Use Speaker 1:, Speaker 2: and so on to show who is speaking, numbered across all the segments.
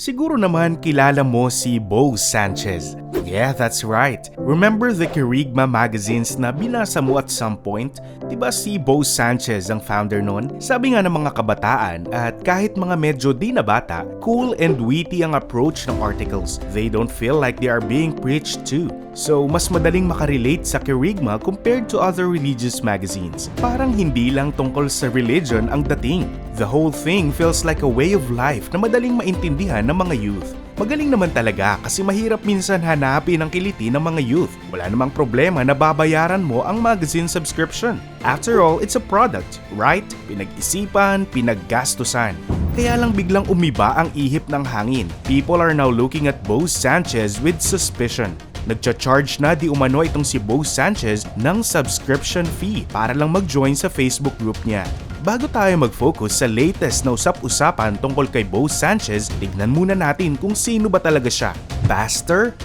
Speaker 1: Siguro naman kilala mo si Bo Sanchez. Yeah, that's right. Remember the Kerygma magazines na binasa mo at some point? Diba si Bo Sanchez ang founder nun? Sabi nga ng mga kabataan at kahit mga medyo di na bata, cool and witty ang approach ng articles. They don't feel like they are being preached to. So, mas madaling makarelate sa Kerygma compared to other religious magazines. Parang hindi lang tungkol sa religion ang dating. The whole thing feels like a way of life na madaling maintindihan ng mga youth. Magaling naman talaga kasi mahirap minsan hanapin ang kiliti ng mga youth. Wala namang problema na babayaran mo ang magazine subscription. After all, it's a product, right? Pinagisipan, pinaggastusan. Kaya lang biglang umiba ang ihip ng hangin. People are now looking at Bo Sanchez with suspicion. Nagcha-charge na di umano itong si Bo Sanchez ng subscription fee para lang mag-join sa Facebook group niya. Bago tayo mag-focus sa latest na usap-usapan tungkol kay Bo Sanchez, tignan muna natin kung sino ba talaga siya. Pastor?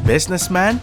Speaker 1: Businessman?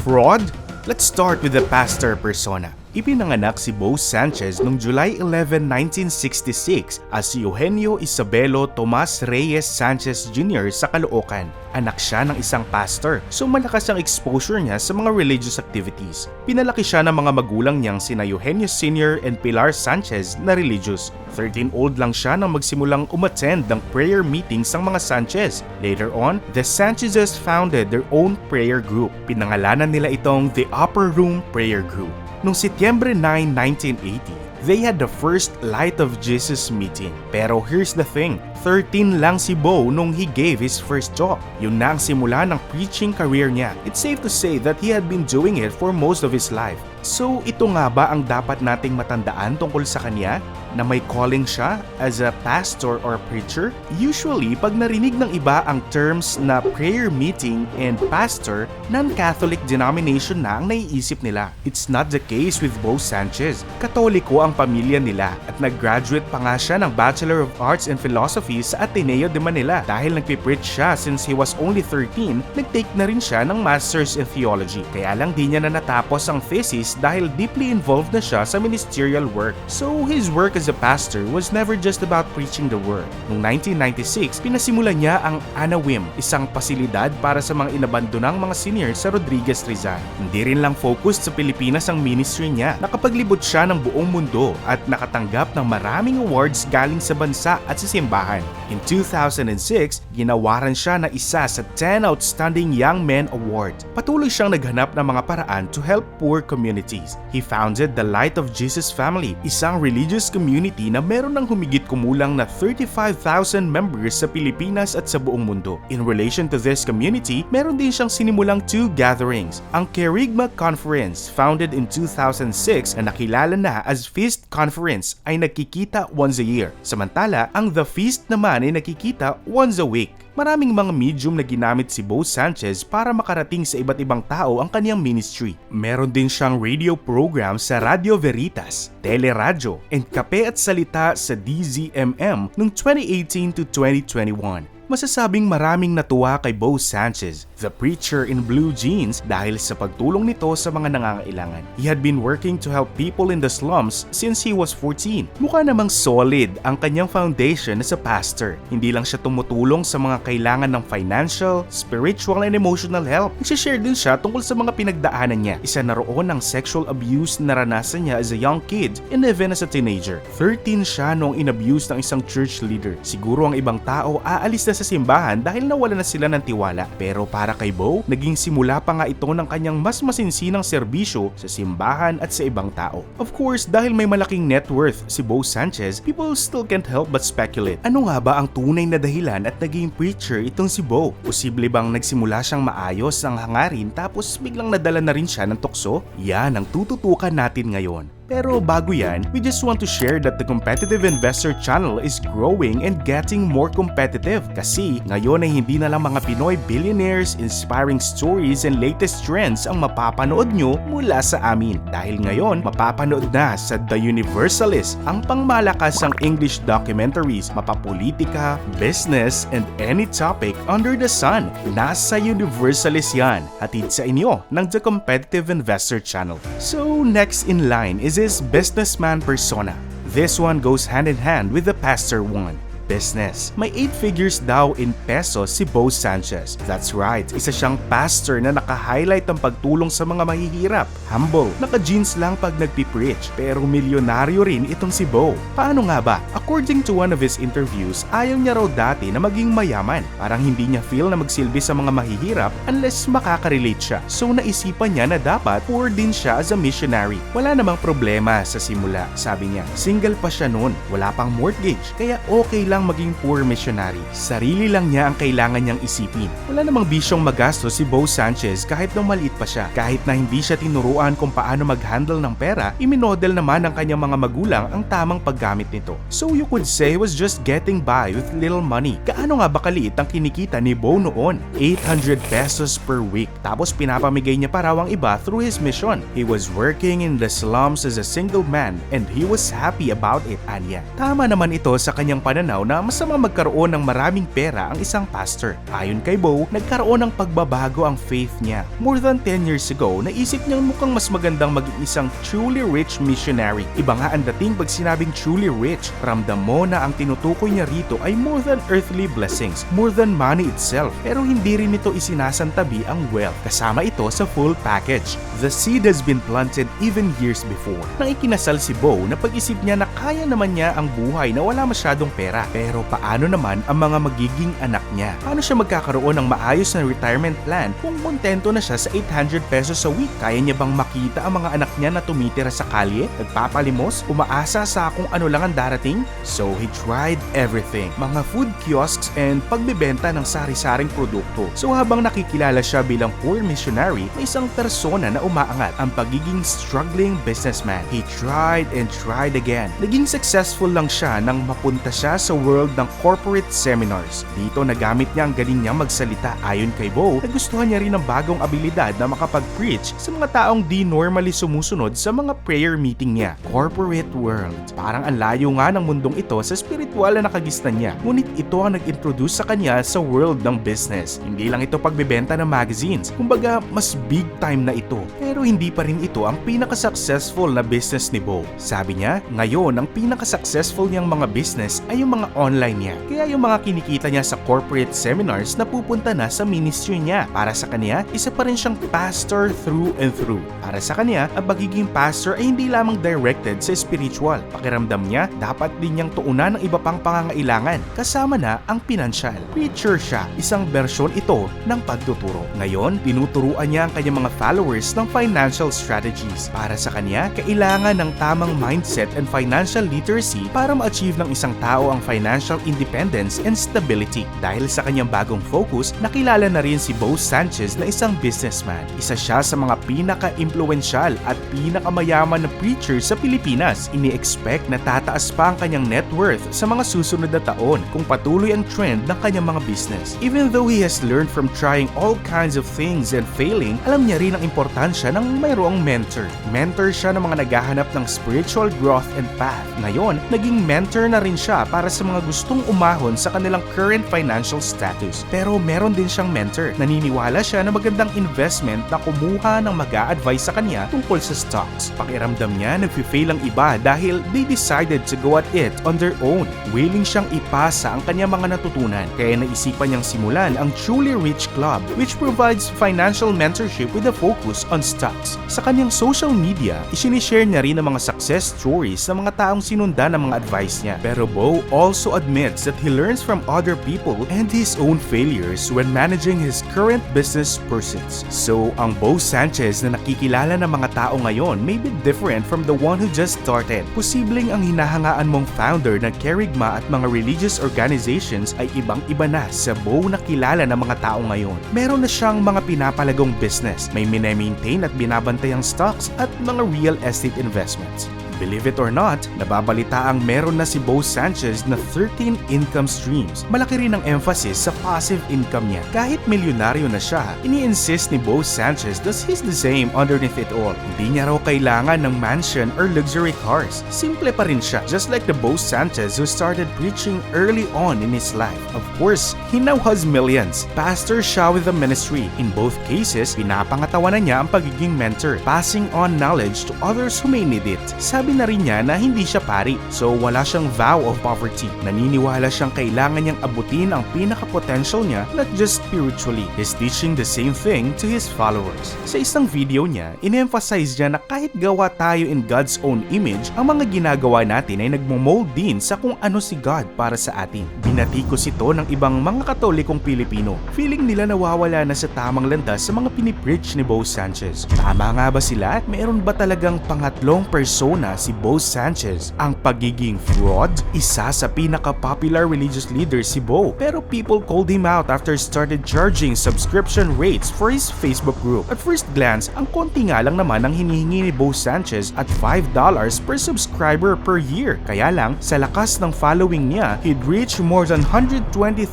Speaker 1: Fraud? Let's start with the pastor persona. Ipinanganak si Bo Sanchez noong July 11, 1966 as si Eugenio Isabelo Tomas Reyes Sanchez Jr. sa Caloocan. Anak siya ng isang pastor, so malakas ang exposure niya sa mga religious activities. Pinalaki siya ng mga magulang niyang sina Eugenio Sr. and Pilar Sanchez na religious. 13-old lang siya nang magsimulang umattend ng prayer meetings ng mga Sanchez. Later on, the Sanchezes founded their own prayer group. Pinangalanan nila itong The Upper Room Prayer Group. Noong Setyembre 9, 1980, they had the first Light of Jesus meeting. Pero here's the thing, 13 lang si Bo nung he gave his first talk. Yun na ang simula ng preaching career niya. It's safe to say that he had been doing it for most of his life. So ito nga ba ang dapat nating matandaan tungkol sa kanya? Na may calling siya as a pastor or preacher? Usually, pag narinig ng iba ang terms na prayer meeting and pastor, non-Catholic denomination na ang naiisip nila. It's not the case with Bo Sanchez. Katoliko ang pamilya nila at nag-graduate pa nga siya ng Bachelor of Arts and Philosophy sa Ateneo de Manila. Dahil nagpipreach siya since he was only 13, nag-take na rin siya ng Masters in Theology. Kaya lang di niya na natapos ang thesis dahil deeply involved na siya sa ministerial work. So his work as a pastor was never just about preaching the word. Noong 1996, pinasimulan niya ang Anawim, isang pasilidad para sa mga inabandonang mga senior sa Rodriguez Rizal. Hindi rin lang focused sa Pilipinas ang ministry niya. Nakapaglibot siya ng buong mundo at nakatanggap ng maraming awards galing sa bansa at sa simbahan. In 2006, ginawaran siya na isa sa 10 Outstanding Young Men Award. Patuloy siyang naghanap ng mga paraan to help poor communities. He founded the Light of Jesus Family, isang religious community na meron ng humigit kumulang na 35,000 members sa Pilipinas at sa buong mundo. In relation to this community, meron din siyang sinimulang 2 gatherings. Ang Kerygma Conference, founded in 2006 na nakilala na as Feast Conference, ay nagkikita once a year. Samantala, ang The Feast naman ay nakikita once a week. Maraming mga medium na ginamit si Bo Sanchez para makarating sa iba't ibang tao ang kaniyang ministry. Meron din siyang radio program sa Radio Veritas, Teleradyo, and Kape at Salita sa DZMM noong 2018 to 2021. Masasabing maraming natuwa kay Bo Sanchez, the preacher in blue jeans, dahil sa pagtulong nito sa mga nangangailangan. He had been working to help people in the slums since he was 14. Mukha namang solid ang kanyang foundation as a pastor. Hindi lang siya tumutulong sa mga kailangan ng financial, spiritual, and emotional help. Nagsishare din siya tungkol sa mga pinagdaanan niya. Isa na roon ang sexual abuse na naranasan niya as a young kid and even as a teenager. 13 siya noong inabuse ng isang church leader. Siguro ang ibang tao aalis na sa simbahan dahil nawala na sila ng tiwala. Pero para kay Bo, naging simula pa nga ito ng kanyang mas masinsinang serbisyo sa simbahan at sa ibang tao. Of course, dahil may malaking net worth si Bo Sanchez, people still can't help but speculate. Ano nga ba ang tunay na dahilan at naging preacher itong si Bo? Posible bang nagsimula siyang maayos ang hangarin tapos biglang nadala na rin siya ng tukso? Yan ang tututukan natin ngayon. Pero bago yan, we just want to share that the Competitive Investor channel is growing and getting more competitive kasi ngayon ay hindi na lang mga Pinoy billionaires, inspiring stories, and latest trends ang mapapanood nyo mula sa amin. Dahil ngayon, mapapanood na sa The Universalist ang pangmalakasang English documentaries, mapapolitika, business, and any topic under the sun. Nasa Universalist yan, hatid sa inyo ng The Competitive Investor channel. So next in line is his businessman persona. This one goes hand in hand with the pastor one. business. May 8 figures daw in pesos si Bo Sanchez. That's right, isa siyang pastor na naka-highlight ng pagtulong sa mga mahihirap. Humble, naka-jeans lang pag nagpipreach, pero milyonaryo rin itong si Bo. Paano nga ba? According to one of his interviews, ayaw niya raw dati na maging mayaman. Parang hindi niya feel na magsilbi sa mga mahihirap unless makaka-relate siya. So naisipan niya na dapat poor din siya as a missionary. Wala namang problema sa simula, sabi niya. Single pa siya noon, wala pang mortgage, kaya okay lang maging poor missionary. Sarili lang niya ang kailangan niyang isipin. Wala namang bisyong magastos si Bo Sanchez kahit nung maliit pa siya. Kahit na hindi siya tinuruan kung paano mag-handle ng pera, iminodel naman ng kanyang mga magulang ang tamang paggamit nito. So you could say he was just getting by with little money. Kaano nga ba kaliit ang kinikita ni Bo noon? 800 pesos per week. Tapos pinapamigay niya pa raw ang iba through his mission. He was working in the slums as a single man and he was happy about it, anya. Tama naman ito sa kanyang pananaw na masama magkaroon ng maraming pera ang isang pastor. Ayon kay Bo, nagkaroon ng pagbabago ang faith niya. More than 10 years ago, naisip niyang mukhang mas magandang maging isang truly rich missionary. Iba nga ang dating pag sinabing truly rich. Ramdam mo na ang tinutukoy niya rito ay more than earthly blessings, more than money itself. Pero hindi rin ito isinasantabi ang wealth. Kasama ito sa full package. The seed has been planted even years before. Nang ikinasal si Bo, napag-isip niya na kaya naman niya ang buhay na wala masyadong pera. Pero paano naman ang mga magiging anak niya? Paano siya magkakaroon ng maayos na retirement plan kung kontento na siya sa 800 pesos a week? Kaya niya bang makita ang mga anak niya na tumitira sa kalye, nagpapalimos, umaasa sa kung ano lang ang darating? So he tried everything. Mga food kiosks and pagbebenta ng sari-saring produkto. So habang nakikilala siya bilang poor missionary na isang persona na umaangat ang pagiging struggling businessman. He tried and tried again. Naging successful lang siya nang mapunta siya sa world ng corporate seminars. Dito nagamit niya ang galing niyang magsalita. Ayon kay Bo, nagustuhan niya rin ang bagong abilidad na makapag-preach sa mga taong di normally sumusunod sa mga prayer meeting niya. Corporate world. Parang ang layo nga ng mundong ito sa spiritual na nakagisnan niya. Ngunit ito ang nag-introduce sa kanya sa world ng business. Hindi lang ito pagbebenta ng magazines. Kumbaga, mas big time na ito. Pero hindi pa rin ito ang pinaka-successful na business ni Bo. Sabi niya, ngayon ang pinaka-successful niyang mga business ay yung mga online niya. Kaya yung mga kinikita niya sa corporate seminars na pupunta na sa ministry niya. Para sa kanya, isa pa rin siyang pastor through and through. Para sa kanya, ang pagiging pastor ay hindi lamang directed sa spiritual. Pakiramdam niya, dapat din niyang tuunan ng iba pang pangangailangan. Kasama na ang pinansyal. Preacher siya, isang bersyon ito ng pagtuturo. Ngayon, tinuturuan niya ang kanyang mga followers ng financial strategies. Para sa kanya, kailangan ng tamang mindset and financial literacy para ma-achieve ng isang tao ang financial independence and stability. Dahil sa kanyang bagong focus, nakilala na rin si Bo Sanchez na isang businessman. Isa siya sa mga pinaka-impluensyal at pinakamayaman na preacher sa Pilipinas. Ini-expect na tataas pa ang kanyang net worth sa mga susunod na taon kung patuloy ang trend ng kanyang mga business. Even though he has learned from trying all kinds of things and failing, alam niya rin ang importansya ng mayroong mentor. Mentor siya ng mga naghahanap ng spiritual growth and path. Ngayon, naging mentor na rin siya para sa mga gustong umahon sa kanilang current financial status. Pero meron din siyang mentor. Naniniwala siya na magandang investment na kumuha ng mag-a-advise sa kanya tungkol sa stocks. Pakiramdam niya, nagfi-fail ang iba dahil they decided to go at it on their own. Willing siyang ipasa ang kanyang mga natutunan. Kaya naisipan niyang simulan ang Truly Rich Club, which provides financial mentorship with a focus on stocks. Sa kanyang social media, isinishare niya rin ang mga success stories ng mga taong sinundan ng mga advice niya. Pero Bo also admits that he learns from other people and his own failures when managing his current business pursuits. So, ang Bo Sanchez na nakikilala ng mga tao ngayon may be different from the one who just started. Posibleng ang hinahangaan mong founder ng Kerygma at mga religious organizations ay ibang-iba na sa Bo na kilala ng mga tao ngayon. Meron na siyang mga pinapalagong business, may minemaintain at binabantayang stocks at mga real estate investments. Believe it or not, nababalitaang meron na si Bo Sanchez na 13 income streams. Malaki rin ang emphasis sa passive income niya. Kahit milyonaryo na siya, ini-insist ni Bo Sanchez that he's the same underneath it all. Hindi niya raw kailangan ng mansion or luxury cars. Simple pa rin siya, just like the Bo Sanchez who started preaching early on in his life. Of course, he now has millions. Pastor siya with the ministry. In both cases, pinapangatawanan niya ang pagiging mentor, passing on knowledge to others who may need it. Sabi sinabi na rin niya na hindi siya pari, so wala siyang vow of poverty. Naniniwala siyang kailangan niyang abutin ang pinaka-potential niya, not just spiritually. He's teaching the same thing to his followers. Sa isang video niya, in-emphasize niya na kahit gawa tayo in God's own image, ang mga ginagawa natin ay nagmo-mold din sa kung ano si God para sa atin. Binatikos ito ng ibang mga Katolikong Pilipino. Feeling nila nawawala na sa tamang landas sa mga pinipreach ni Bo Sanchez. Tama nga ba sila? At mayroon ba talagang pangatlong persona si Bo Sanchez? Ang pagiging fraud? Isa sa pinaka-popular religious leader si Bo, pero people called him out after started charging subscription rates for his Facebook group. At first glance, ang konti nga lang naman ang hinihingi ni Bo Sanchez at $5 per subscriber per year. Kaya lang, sa lakas ng following niya, he'd reach more than $120,000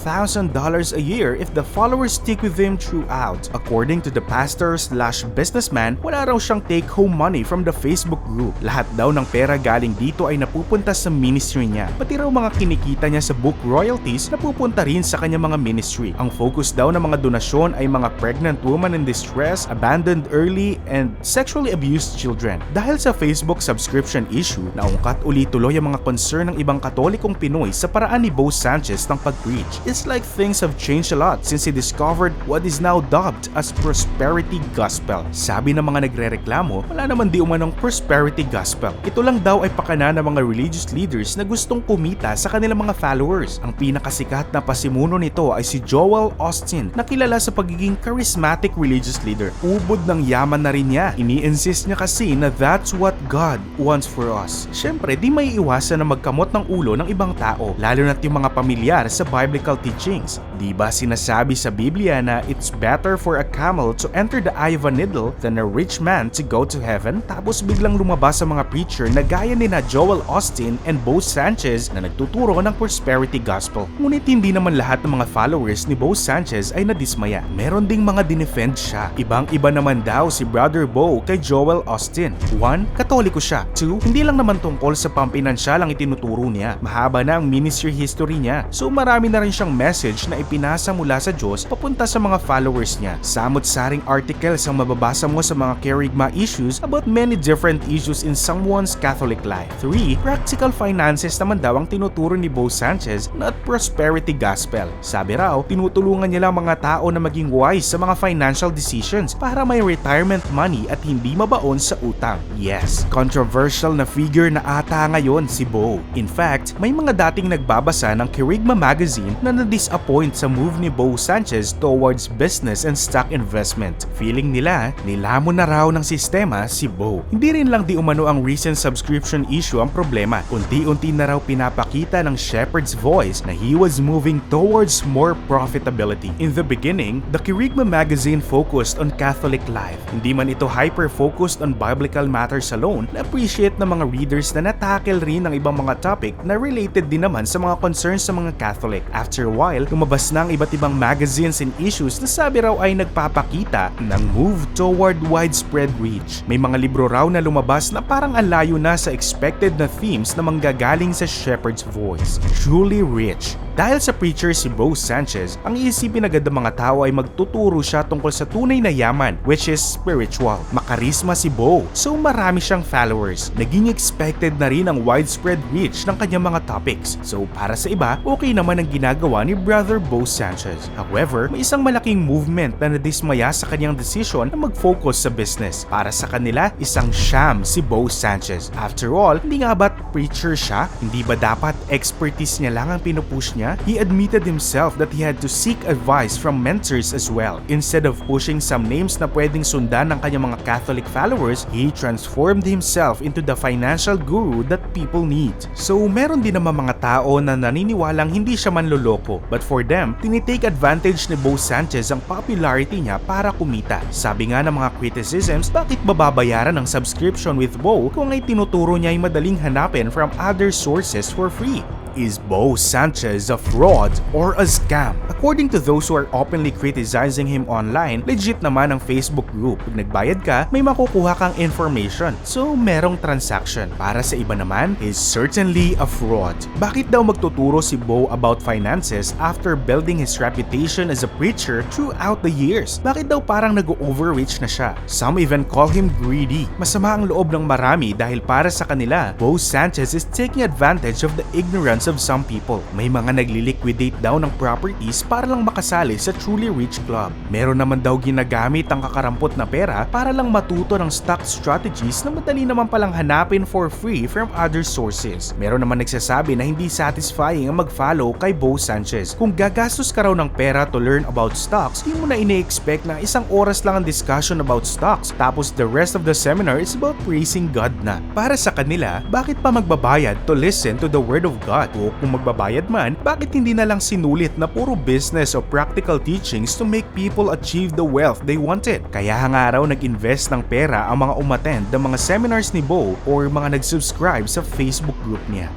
Speaker 1: a year if the followers stick with him throughout. According to the pastor/businessman, wala raw siyang take-home money from the Facebook group. Lahat daw ng pera galing dito ay napupunta sa ministry niya. Pati raw mga kinikita niya sa book royalties napupunta rin sa kanyang mga ministry. Ang focus daw ng mga donasyon ay mga pregnant woman in distress, abandoned early, and sexually abused children. Dahil sa Facebook subscription issue, naungkat uli tuloy ang mga concern ng ibang Katolikong Pinoy sa paraan ni Bo Sanchez ng pag-preach. It's like things have changed a lot since he discovered what is now dubbed as prosperity gospel. Sabi ng mga nagrereklamo, wala naman di umanong prosperity gospel. Ito lang daw ay pakana ng mga religious leaders na gustong kumita sa kanilang mga followers. Ang pinakasikat na pasimuno nito ay si Joel Austin, na kilala sa pagiging charismatic religious leader. Ubod ng yaman na rin niya. Ini-insist niya kasi na that's what God wants for us. Syempre, di may iwasan na magkamot ng ulo ng ibang tao, lalo na't yung mga pamilyar sa biblical teachings. Di ba sinasabi sa Biblia na it's better for a camel to enter the eye of a needle than a rich man to go to heaven? Tapos biglang lumabas sa mga preacher na gaya ni na Joel Austin and Bo Sanchez na nagtuturo ng prosperity gospel. Ngunit hindi naman lahat ng mga followers ni Bo Sanchez ay nadismaya. Meron ding mga dinefend siya. Ibang-iba naman daw si Brother Bo kay Joel Austin. 1. Katoliko siya. 2. Hindi lang naman tungkol sa pampinansyal ang itinuturo niya. Mahaba na ang ministry history niya. So marami na rin siyang message na ipinasa mula sa Diyos papunta sa mga followers niya. Samot-saring articles ang mababasa mo sa mga Kerygma issues about many different issues in someone's Catholic life. 3. Practical finances naman daw ang tinuturo ni Bo Sanchez, not prosperity gospel. Sabi raw, tinutulungan niya lang mga tao na maging wise sa mga financial decisions para may retirement money at hindi mabaon sa utang. Yes, controversial na figure na ata ngayon si Bo. In fact, may mga dating nagbabasa ng Kerygma magazine na na-disappoint sa move ni Bo Sanchez towards business and stock investment. Feeling nila, nilamon na raw ng sistema si Bo. Hindi rin lang di umano ang recent subscription issue ang problema. Unti-unti na raw pinapakita ng shepherd's voice na he was moving towards more profitability. In the beginning, the Kerygma magazine focused on Catholic life. Hindi man ito hyper-focused on biblical matters alone, na-appreciate ng mga readers na natackle rin ng ibang mga topic na related din naman sa mga concerns sa mga Catholic. After a while, lumabas na ang iba't ibang magazines and issues na sabi raw ay nagpapakita ng move toward widespread reach. May mga libro raw na lumabas na parang alayo na sa expected na themes na manggagaling sa shepherd's voice. Truly rich. Dahil sa preacher si Bo Sanchez, ang iisipin agad ng mga tao ay magtuturo siya tungkol sa tunay na yaman, which is spiritual. Makarisma si Bo, so marami siyang followers. Naging expected na rin ang widespread reach ng kanyang mga topics. So para sa iba, okay naman ang ginagawa ni Brother Bo Sanchez. However, may isang malaking movement na nadismaya sa kanyang desisyon na mag-focus sa business. Para sa kanila, isang sham si Bo Sanchez. After all, hindi nga ba't preacher siya? Hindi ba dapat expertise niya lang ang pinupush niya? He admitted himself that he had to seek advice from mentors as well. Instead of pushing some names na pwedeng sundan ng kanyang mga Catholic followers, he transformed himself into the financial guru that people need. So meron din naman mga tao na naniniwalang hindi siya manloloko, but for them, tinitake advantage ni Bo Sanchez ang popularity niya para kumita. Sabi nga ng mga criticisms, bakit babayaran ang subscription with Bo kung ay tinuturo niya ay madaling hanapin from other sources for free? is Bo Sanchez a fraud or a scam? According to those who are openly criticizing him online, legit naman ang Facebook group. Pag nagbayad ka, may makukuha kang information. So, merong transaction. Para sa iba naman, is certainly a fraud. Bakit daw magtuturo si Bo about finances after building his reputation as a preacher throughout the years? Bakit daw parang nag-overreach na siya? Some even call him greedy. Masama ang loob ng marami dahil para sa kanila, Bo Sanchez is taking advantage of the ignorance of some people. May mga nagli-liquidate daw ng properties para lang makasali sa truly rich club. Meron naman daw ginagamit ang kakarampot na pera para lang matuto ng stock strategies na madali naman palang hanapin for free from other sources. Meron naman nagsasabi na hindi satisfying ang mag-follow kay Bo Sanchez. Kung gagastos ka raw ng pera to learn about stocks, di mo na ine-expect na isang oras lang ang discussion about stocks tapos the rest of the seminar is about praising God na. Para sa kanila, bakit pa magbabayad to listen to the word of God? O kung magbabayad man, bakit hindi na lang sinulit na puro business o practical teachings to make people achieve the wealth they wanted? Kaya nga raw nag-invest ng pera ang mga umattend ng mga seminars ni Bo or mga nag-subscribe sa Facebook group niya.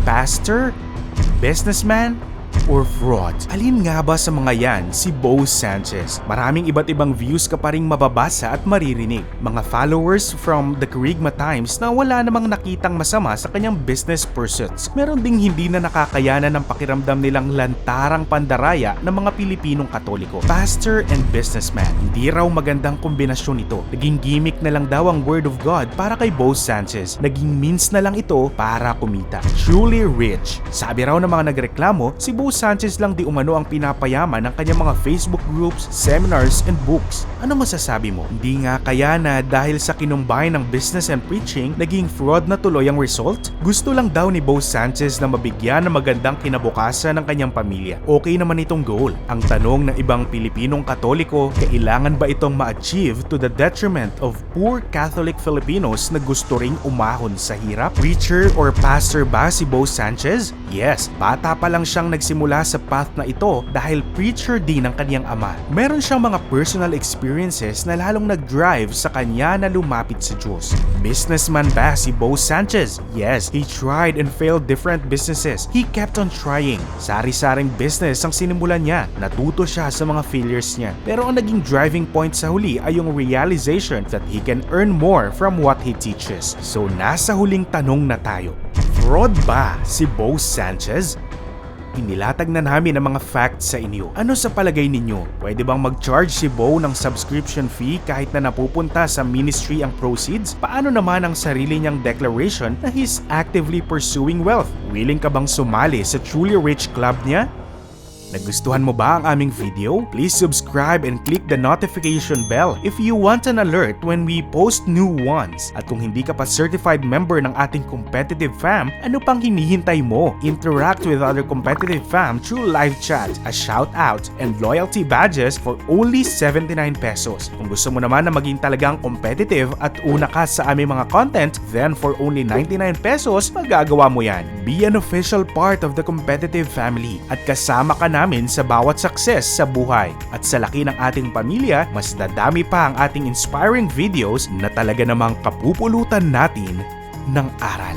Speaker 1: Pastor? Businessman? Or fraud? Alin nga ba sa mga yan si Bo Sanchez? Maraming iba't ibang views ka pa ring mababasa at maririnig. Mga followers from the Kerygma Times na wala namang nakitang masama sa kanyang business pursuits. Meron ding hindi na nakakayanan ng pakiramdam nilang lantarang pandaraya ng mga Pilipinong Katoliko. Pastor and businessman. Hindi raw magandang kombinasyon ito. Naging gimmick na lang daw ang word of God para kay Bo Sanchez. Naging means na lang ito para kumita. Truly rich. Sabi raw ng mga nagreklamo, si Bo Sanchez lang di umano ang pinapayaman ng kanyang mga Facebook groups, seminars, and books. Ano masasabi mo? Hindi nga kaya na dahil sa kinumbine ng business and preaching, naging fraud na tuloy ang result? Gusto lang daw ni Bo Sanchez na mabigyan ng magandang kinabukasan ng kanyang pamilya. Okay naman itong goal. Ang tanong ng ibang Pilipinong Katoliko, kailangan ba itong ma-achieve to the detriment of poor Catholic Filipinos na gusto ring umahon sa hirap? Preacher or pastor ba si Bo Sanchez? Yes, bata pa lang siyang nagsimula sa path na ito dahil preacher din ang kanyang ama. Meron siyang mga personal experiences na lalong nag-drive sa kanya na lumapit sa Diyos. Businessman ba si Bo Sanchez? Yes, he tried and failed different businesses. He kept on trying. Sari-saring business ang sinimulan niya. Natuto siya sa mga failures niya. Pero ang naging driving point sa huli ay yung realization that he can earn more from what he teaches. So nasa huling tanong na tayo. Fraud ba si Bo Sanchez? Inilatag na namin ang mga facts sa inyo. Ano sa palagay ninyo? Pwede bang mag-charge si Bo ng subscription fee kahit na napupunta sa ministry ang proceeds? Paano naman ang sarili niyang declaration na he's actively pursuing wealth? Willing ka bang sumali sa truly rich club niya? Nagustuhan mo ba ang aming video? Please subscribe and click the notification bell if you want an alert when we post new ones. At kung hindi ka pa certified member ng ating competitive fam, ano pang hinihintay mo? Interact with other competitive fam through live chat, a shout-out, and loyalty badges for only 79 pesos. Kung gusto mo naman na maging talagang competitive at una ka sa aming mga content, then for only 99 pesos, magagawa mo yan. Be an official part of the competitive family at kasama ka namin sa bawat success sa buhay. At sa laki ng ating pamilya, mas dadami pa ang ating inspiring videos na talaga namang kapupulutan natin ng aral.